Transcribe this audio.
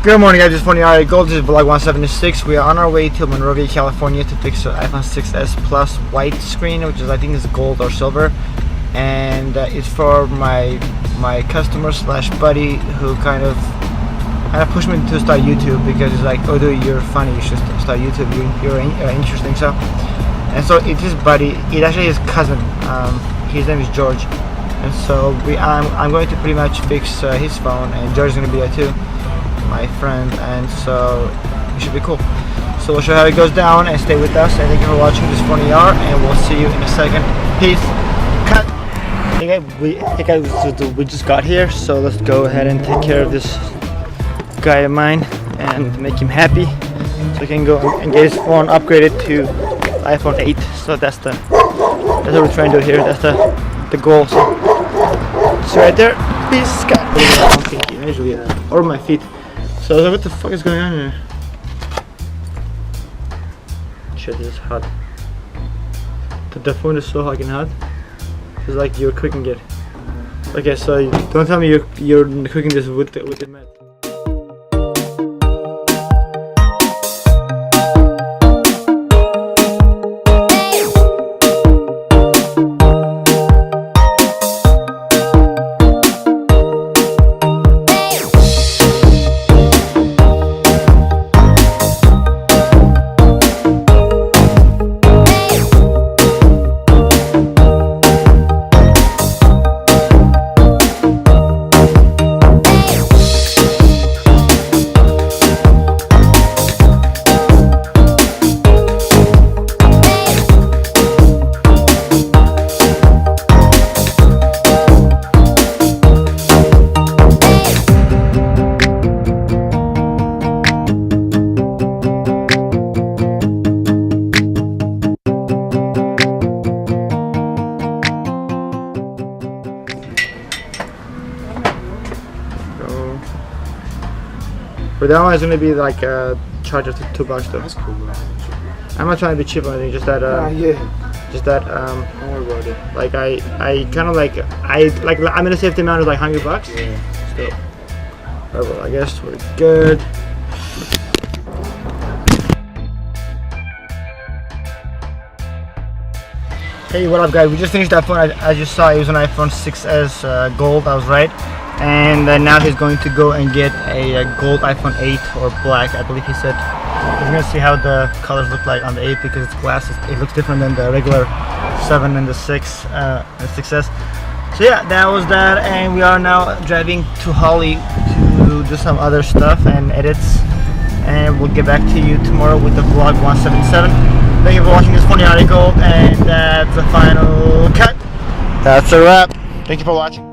Good morning guys, it's Phon-Er Gold. This is vlog 176. We are on our way to Monrovia, California to fix the iPhone 6s Plus white screen, which is I think is gold or silver, and it's for my customer slash buddy who kind of pushed me to start YouTube because he's like, oh dude, you're funny, you should start YouTube, you're interesting. So it's his buddy, it's actually his cousin, his name is George, and so I'm going to pretty much fix his phone, and George is going to be there too, my friend, and so it should be cool. So we'll show you how it goes down, and stay with us, and thank you for watching this Phon-Er, and we'll see you in a second. Peace. Cut. Hey guys, we just got here, so let's go ahead and take care of this guy of mine and make him happy so he can go and get his phone upgraded to iPhone 8. So that's what we're trying to do here. That's the goal. So it's right there. Peace. God. Over my feet. So what the fuck is going on here? Shit, this is hot. The phone is so fucking hot. It's like you're cooking it. Okay, so don't tell me you're cooking this with the mat. But that one is gonna be like a charge of $2 though. That's cool, bro. I'm not trying to be cheap or anything, just that don't worry about it. like I kind of like I'm gonna save the amount of like $100. Yeah. Still. Alright, well I guess we're good. Hey, what up guys? We just finished that phone. As you saw, it was an iPhone 6s gold. I was right. And now he's going to go and get a gold iPhone 8 or black, I believe he said. He's going to see how the colors look like on the 8 because it's glass. It looks different than the regular 7 and the 6 and 6s. So yeah, that was that, and we are now driving to Holly to do some other stuff and edits, and we'll get back to you tomorrow with the vlog 177. Thank you for watching this Phon-Er Gold, and that's the final cut. That's a wrap. Thank you for watching.